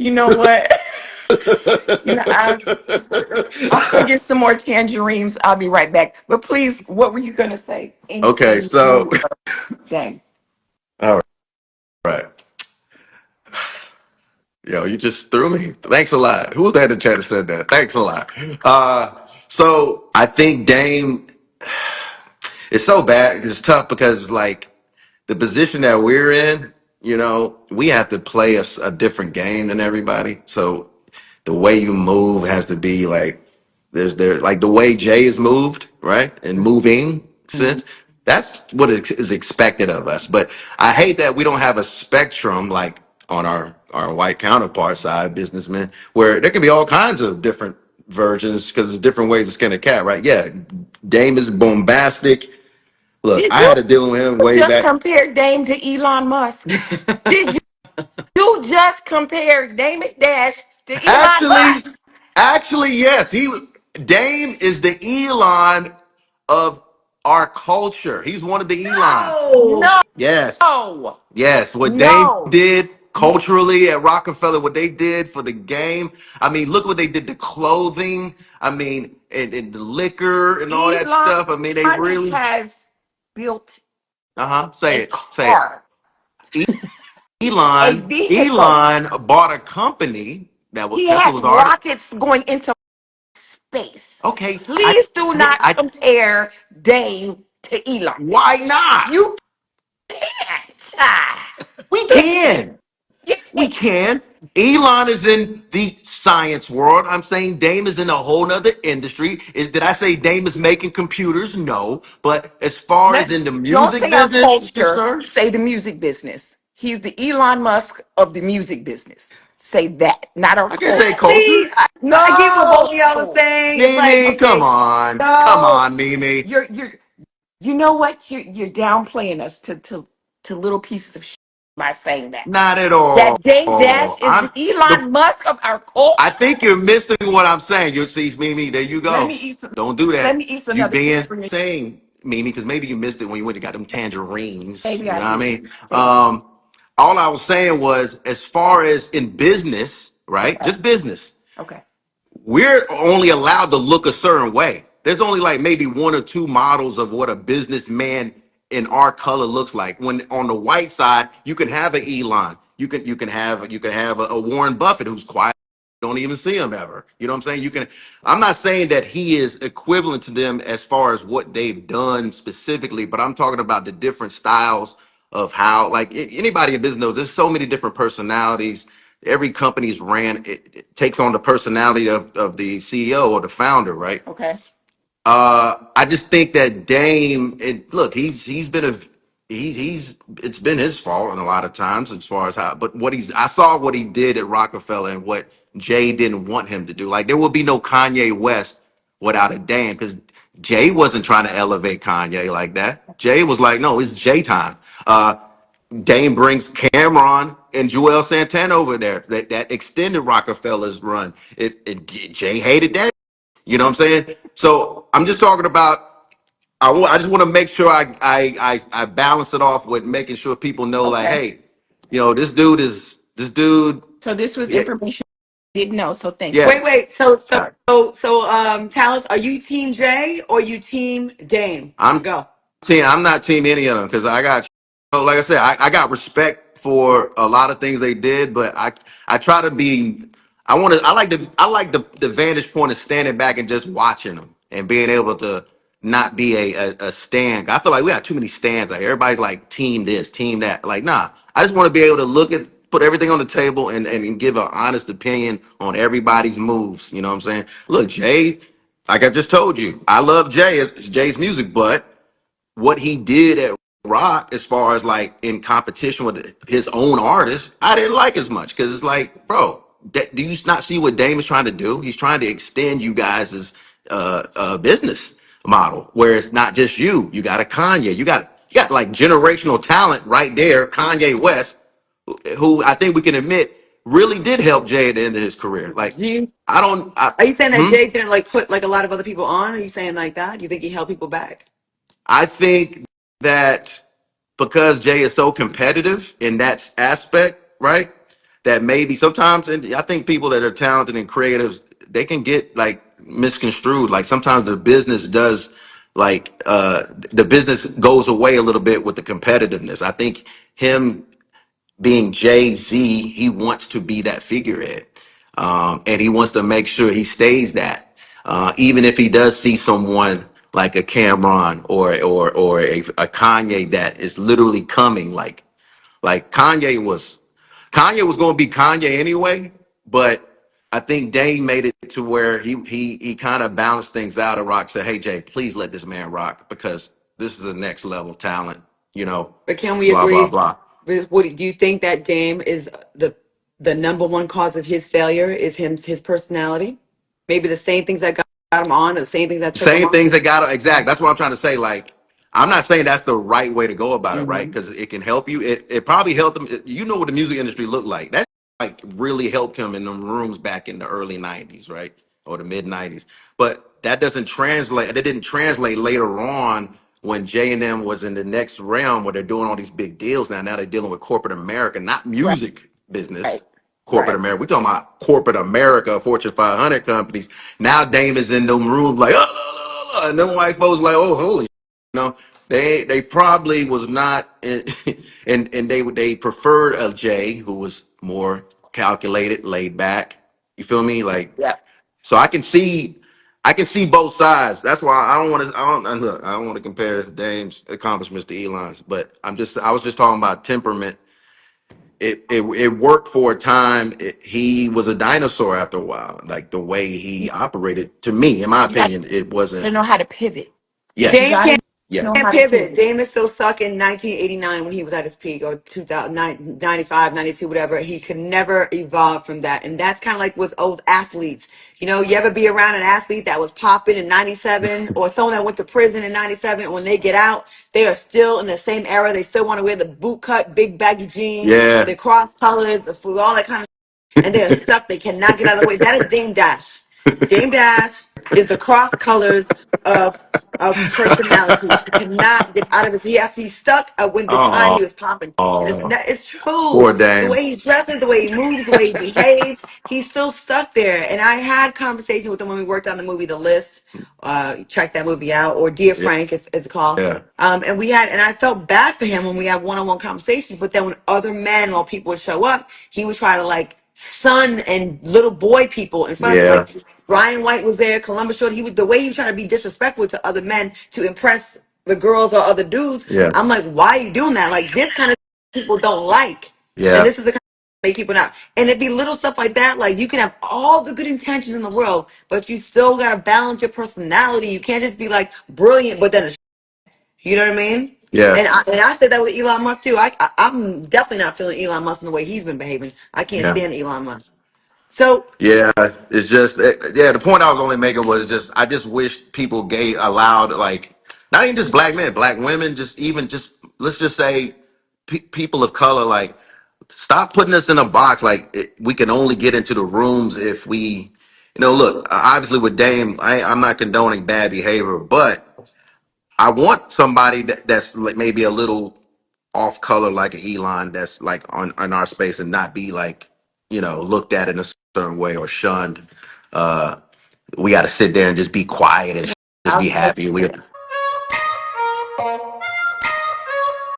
You know what? I'm gonna get some more tangerines. I'll be right back. But please, what were you gonna say? Okay, In so lieu of dang. all right. Yo, you just threw me. Thanks a lot. Who was that in the chat that said that? Thanks a lot. So I think Dame, it's so bad. It's tough because like the position that we're in, we have to play a different game than everybody. So the way you move has to be like like the way Jay is moved, right? And moving Mhm. since that's what is expected of us. But I hate that we don't have a spectrum like on our white counterpart side, businessmen, where there can be all kinds of different versions because there's different ways to skin a cat, right? Yeah, Dame is bombastic. Look, Did I you had to deal with him way just back. compare Dame to Elon Musk? Did you just compare Damon Dash to Elon Actually, Musk? actually, yes. Dame is the Elon of our culture. He's one of the Elons. No. Yes. No, Yes. What Dame no. did culturally at Rockefeller, what they did for the game. I mean, look what they did to clothing. I mean, and the liquor and all that Elon stuff. I mean, they really has built say a it. Say it. car, a vehicle. Elon bought a company that was He Tesla has was already rockets going into space. okay. Please do not I compare Dame to Elon. why not? You can't. We can. You We can't. can. Elon is in the science world. I'm saying Dame is in a whole nother industry. Did I say Dame is making computers? No. But as far as in the Don't music say our business is culture. concerned, Say the music business. He's the Elon Musk of the music business. Say that, not our I can say culture. culture. See, I get what both of y'all are No, saying. It's like, Mimi, come okay, on. Come no. on, Mimi. You're you know what? You're downplaying us to little pieces of shit by saying that. Not at all. That Dame Dash is the I'm the Elon Musk of our I culture. think you're missing what I'm saying. You see, Mimi, there you Let me go. eat some. Don't do Let that. me eat You another being tangerine. saying, Mimi, because maybe you missed it when you went and got them tangerines. Maybe You know I what I did. mean? Say All I was saying was, as far as in business, right? okay. Just business, Okay. we're only allowed to look a certain way. There's only like maybe one or two models of what a businessman in our color looks like. When on the white side, you can have an Elon, you can have a Warren Buffett who's quiet. You don't even see him ever. You know what I'm saying? You can. I'm not saying that he is equivalent to them as far as what they've done specifically, but I'm talking about the different styles of how, like anybody in business knows, there's so many different personalities. Every company's ran, it takes on the personality of the CEO or the founder, right? Okay. I just think that Dame, look, he's been he's it's been his fault in a lot of times as far as how, but I saw what he did at Rockefeller and what Jay didn't want him to do. Like there would be no Kanye West without a Dame because Jay wasn't trying to elevate Kanye like that. Jay was like, no, it's Jay time. Dame brings Cameron and Joel Santana over there. That extended Rockefeller's run. Jay hated that. You know what I'm saying? So I'm just talking about. I just want to make sure I balance it off with making sure people know, like, Okay. hey, this dude. So this was Yeah, information I didn't know. So thank you. yeah. wait. So, All right. Talus, are you Team J or you Team Dame? I'm Go. I'm not team any of them because I got, like I said, I got respect for a lot of things they did, but I try to be. I like the vantage point of standing back and just watching them and being able to not be a stand. I feel like we got too many stands. Like everybody's like team this, team that. Like nah, I just want to be able to put everything on the table and give an honest opinion on everybody's moves. You know what I'm saying? Look, Jay, like I just told you, I love Jay. It's Jay's music, but what he did at Rock, as far as like in competition with his own artists, I didn't like as much because it's like, bro, do you not see what Dame is trying to do? He's trying to extend you guys' business model, where it's not just you. You got a Kanye, you got like generational talent right there, Kanye West, who I think we can admit really did help Jay at the end of his career. Like, Do you, I don't, I, are you saying that hmm? Jay didn't like put like a lot of other people on? Are you saying like that? Do you think he held people back? I think that because Jay is so competitive in that aspect, right? that maybe sometimes, and I think people that are talented and creatives, they can get like misconstrued. Like sometimes the business does, like the business goes away a little bit with the competitiveness. I think him being Jay-Z, he wants to be that figurehead. And he wants to make sure he stays that. Even if he does see someone like a Cameron or a Kanye that is literally coming, like Kanye was going to be Kanye anyway, but I think Dame made it to where he kind of balanced things out. And Rock said, "Hey Jay, please let this man rock because this is the next level talent." You know, But can we blah blah agree blah. with what do you think that Dame is the number one cause of his failure is his personality? Maybe the same things that got him on, the same things that took him Same off. things that got exact. That's what I'm trying to say. Like, I'm not saying that's the right way to go about it, right? Hmm. Because it can help you. It probably helped him. You know what the music industry looked like. That like really helped him in them rooms back in the early '90s, right, or the mid '90s. But that doesn't translate. That didn't translate later on when J and M was in the next realm where they're doing all these big deals. Now they're dealing with corporate America, not Right. music business. Right. Corporate Right. America. We're talking about corporate America, Fortune 500 companies. Now Dame is in them rooms like, and them white folks like, oh, holy, they probably was not, and they preferred a Jay who was more calculated, laid back. You feel me? Like, Yeah. so I can see both sides. That's why I don't want to. Look, I don't want to compare Dame's accomplishments to Elon's, but I was just talking about temperament. It worked for a time. He was a dinosaur after a while. Like the way he operated, to me, in my You got opinion, it to wasn't. know how to pivot. You Yes, Dame got to know yes, can't how to pivot. pivot. Dame is still stuck in 1989 when he was at his peak, or 2009, 95, 92, whatever. He could never evolve from that. And that's kind of like with old athletes. You know, you ever be around an athlete that was popping in 97 or someone that went to prison in 97, when they get out, they are still in the same era. They still want to wear the boot cut, big baggy jeans, yeah, the cross colors, the food, all that kind of, and they are stuck. They cannot get out of the way. That is Dame Dash. Dame Dash is the cross colors of personality. He cannot get out of his. He's stuck when the time oh, he was popping, and oh, it's true. poor The Dame. way he dresses, the way he moves, the way he behaves, he's still stuck there. And I had conversation with him when we worked on the movie The List. Check that movie out, or Dear Yeah, Frank, as it's called. yeah, And we had, and I felt bad for him when we had one-on-one conversations. But then when other men or people would show up, he would try to like son and little boy people in front of him. yeah, Like Ryan White was there, Columbus Short. He would, the way he was trying to be disrespectful to other men to impress the girls or other dudes. yeah, I'm like, why are you doing that? Like this kind of people don't like, and yeah, this is the kind of make people not. And it'd be little stuff like that. Like you can have all the good intentions in the world, but you still gotta balance your personality. You can't just be like brilliant, but then you know what I mean? yeah, And I said that with Elon Musk too. I'm definitely not feeling Elon Musk in the way he's been behaving. I can't yeah. stand Elon Musk. So Yeah, it's just yeah. The point I was only making was just I just wish people gave allowed like not even just black men, black women, just even just let's just say people of color like stop putting us in a box like we can only get into the rooms if we look obviously with Dame I'm not condoning bad behavior, but I want somebody that's like maybe a little off color like an Elon that's like on our space and not be like looked at in a certain way or shunned. uh we got to sit there and just be quiet and just I'll be say happy.